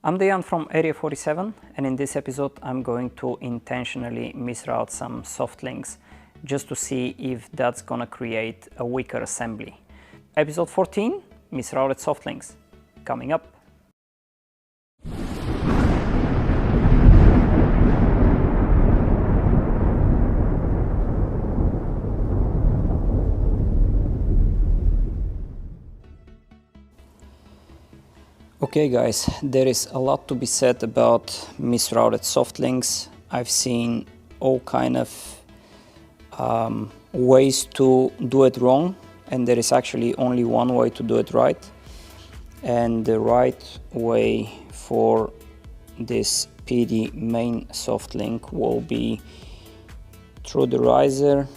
I'm Dejan from Area 47, and in this episode I'm going to intentionally misroute some soft links just to see if that's gonna create a weaker assembly. Episode 14, Misrouted soft links, coming up. Okay guys, there is a lot to be said about misrouted soft links. I've seen all kind of ways to do it wrong, and there is actually only one way to do it right. And the right way for this PD main soft link will be through the riser,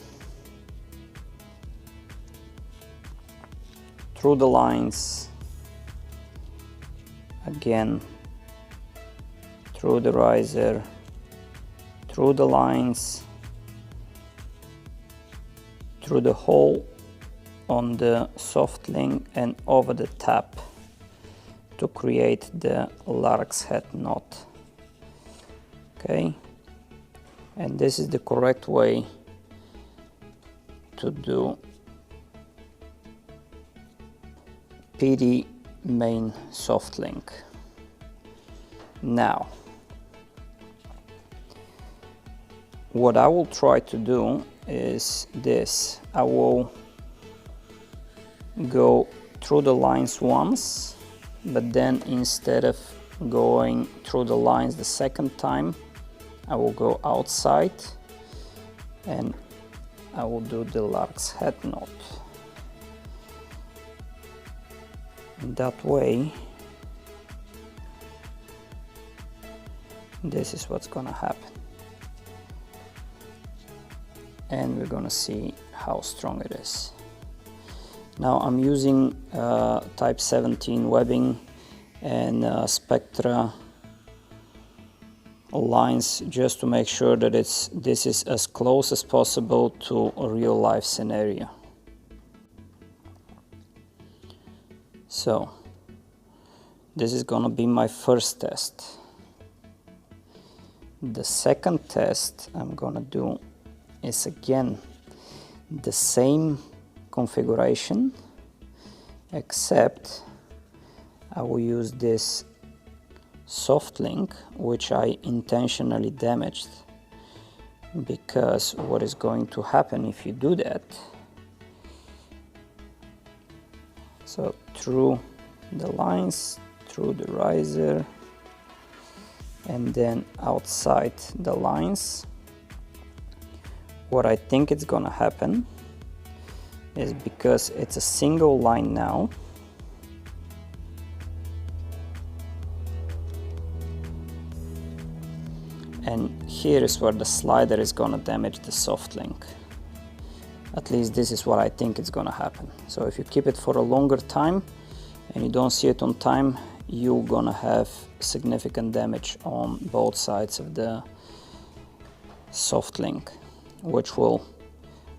through the lines, again through the riser, through the lines, through the hole on the soft link and over the tap to create the lark's head knot. Okay, and this is the correct way to do PD main soft link. Now, what I will try to do is this. I will go through the lines once, but then instead of going through the lines the second time, I will go outside and I will do the lark's head knot. That way, this is what's gonna happen, and we're gonna see how strong it is. Now I'm using type 17 webbing and Spectra lines just to make sure that this is as close as possible to a real life scenario. So this is gonna be my first test. The second test I'm gonna do is again the same configuration, except I will use this soft link, which I intentionally damaged, because what is going to happen if you do that, so through the lines, through the riser, and then outside the lines, what I think is gonna happen is, because it's a single line now, and here is where the slider is gonna damage the soft link. At least this is what I think is gonna happen. So if you keep it for a longer time and you don't see it on time, you're gonna have significant damage on both sides of the soft link, which will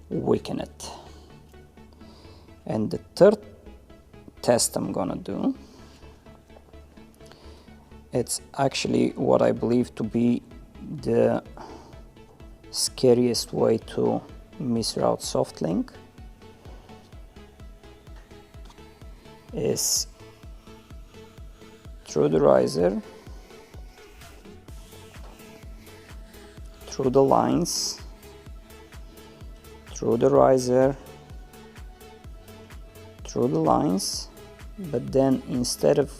weaken it. And the third test I'm gonna do, it's actually what I believe to be the scariest way to misroute soft link, is through the riser, through the lines, through the riser, through the lines, but then instead of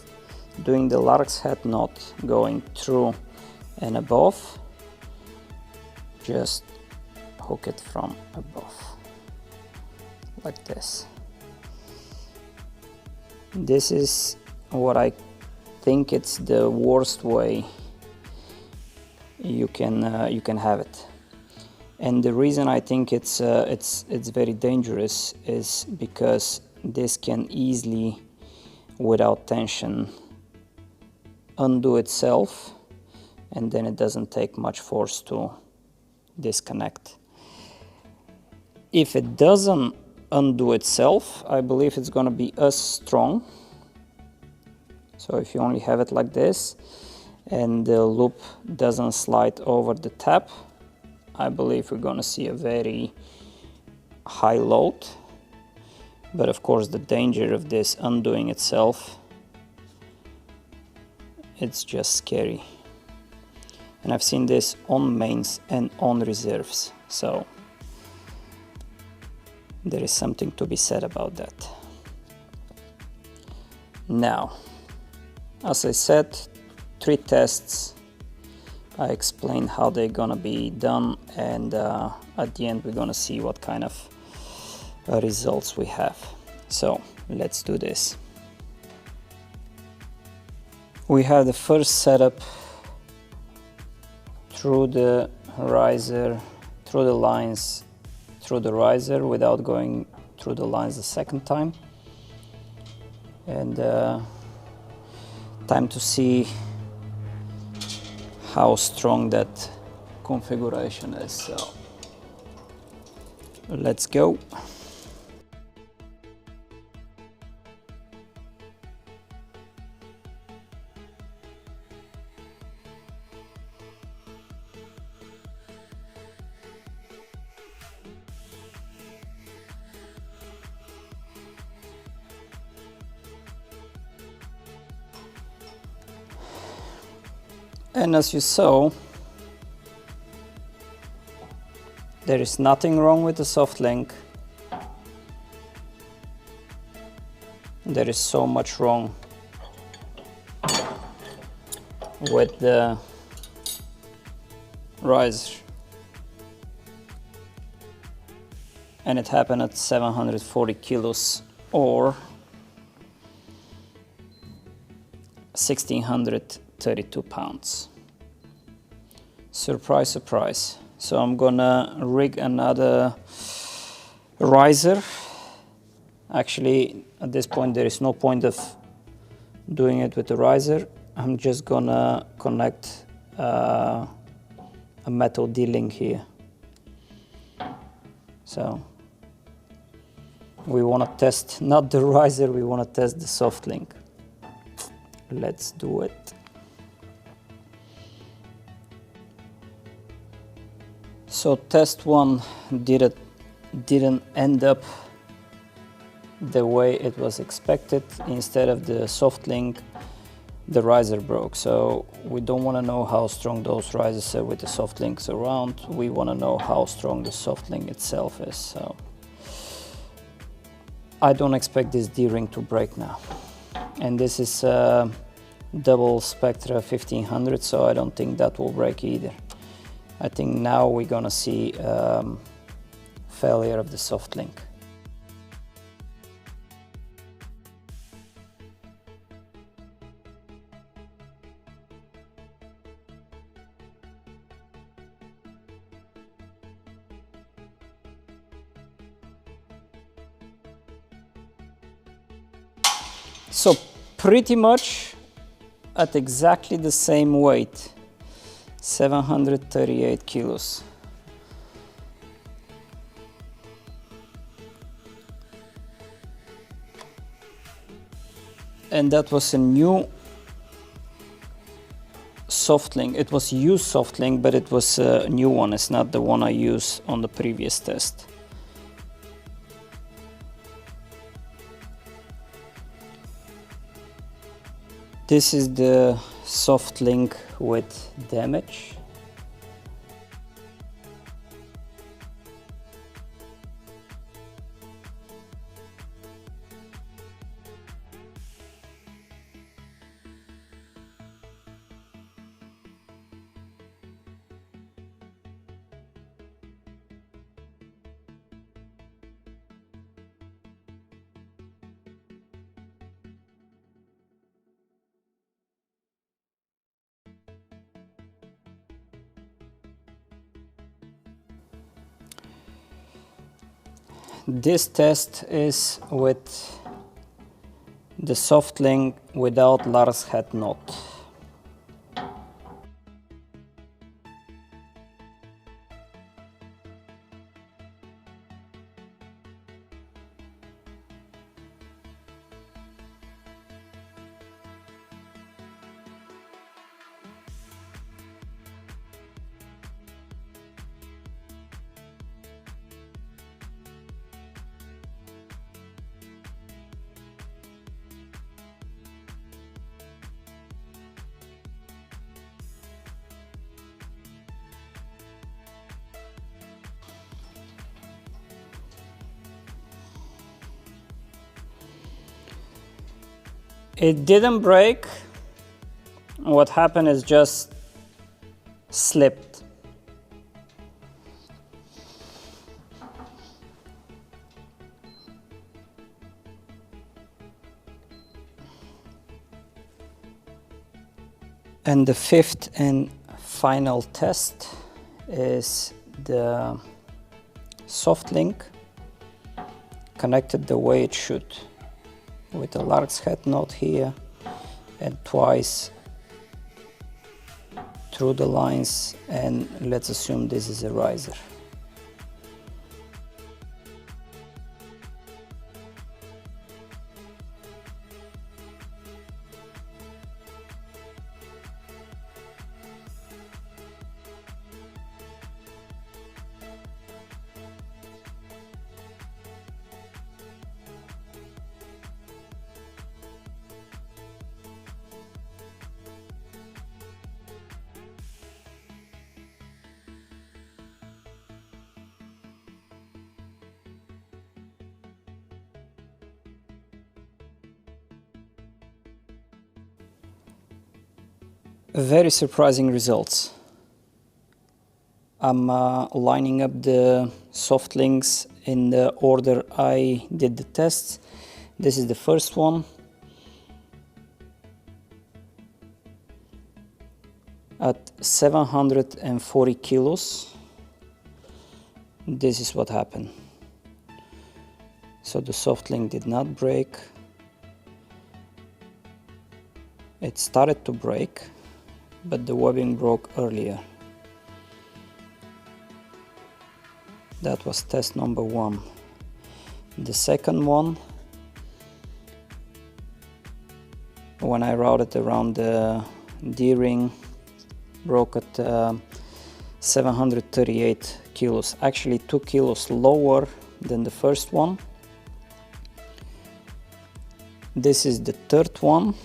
doing the lark's head knot going through and above, just hook it from above, like this. This is what I think it's the worst way you can have it. And the reason I think it's very dangerous is because this can easily, without tension, undo itself, and then it doesn't take much force to disconnect. If it doesn't undo itself, I believe it's going to be as strong. So if you only have it like this and the loop doesn't slide over the tab, I believe we're gonna see a very high load. But of course the danger of this undoing itself, it's just scary. And I've seen this on mains and on reserves, so there is something to be said about that. Now, as I said, 3 tests. I explained how they're gonna be done, and at the end we're gonna see what kind of results we have. So let's do this. We have the first setup through the riser, through the lines, through the riser without going through the lines the second time. And time to see how strong that configuration is. So let's go. And as you saw, there is nothing wrong with the soft link. There is so much wrong with the riser. And it happened at 740 kilos or 1,632 pounds. Surprise, surprise. So I'm gonna rig another riser. Actually, at this point there is no point of doing it with the riser. I'm just gonna connect a metal D-link here. So we want to test not the riser, we want to test the soft link. Let's do it. So test 1 didn't end up the way it was expected. Instead of the soft link, the riser broke. So we don't want to know how strong those risers are with the soft links around. We want to know how strong the soft link itself is. So I don't expect this D-ring to break now. And this is double Spectra 1500, so I don't think that will break either. I think now we're gonna see failure of the soft link. So pretty much at exactly the same weight, 738 kilos. And that was a new soft link. It was used soft link, but it was a new one. It's not the one I used on the previous test. This is the soft link with damage. This test is with the soft link without Lars head knot. It didn't break. What happened is just slipped. And the fifth and final test is the soft link connected the way it should, with a large head knot here and twice through the lines, and let's assume this is a riser. Very surprising results. I'm lining up the soft links in the order I did the tests. This is the first one. At 740 kilos, this is what happened. So the soft link did not break. It started to break, but the webbing broke earlier. That was test number one. The second one, when I routed around the D-ring, broke at 738 kilos, actually 2 kilos lower than the first one. This is the third one.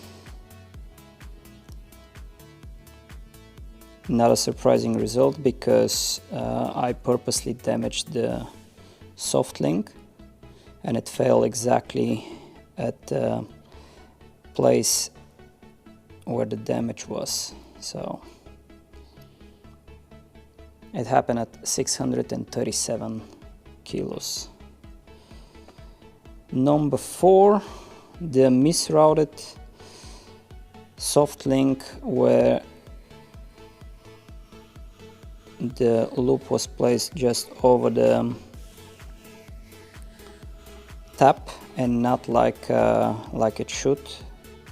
Not a surprising result, because I purposely damaged the soft link and it fell exactly at the place where the damage was. So it happened at 637 kilos. Number four, the misrouted soft link, where the loop was placed just over the tap and not like it should,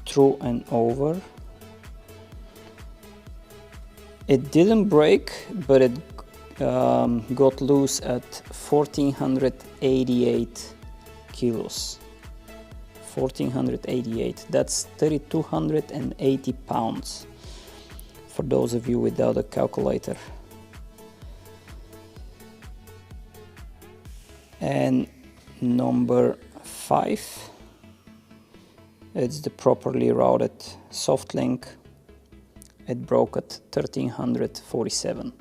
through and over. It didn't break, but it got loose at 1488 kilos. 1488, that's 3280 pounds for those of you without a calculator. And number five, it's the properly routed soft link. It broke at 1347,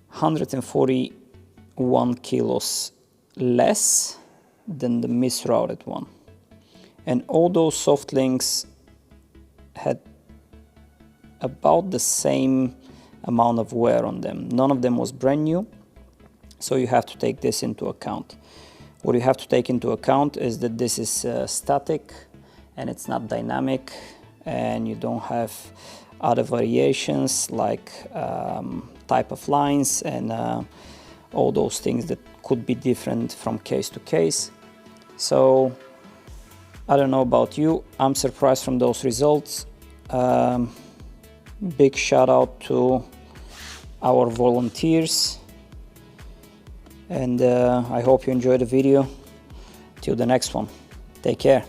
141 kilos less than the misrouted one. And all those soft links had about the same amount of wear on them. None of them was brand new. So you have to take this into account. What you have to take into account is that this is static and it's not dynamic, and you don't have other variations like type of lines and all those things that could be different from case to case. So I don't know about you, I'm surprised from those results. Big shout out to our volunteers. And I hope you enjoyed the video. Till the next one, take care.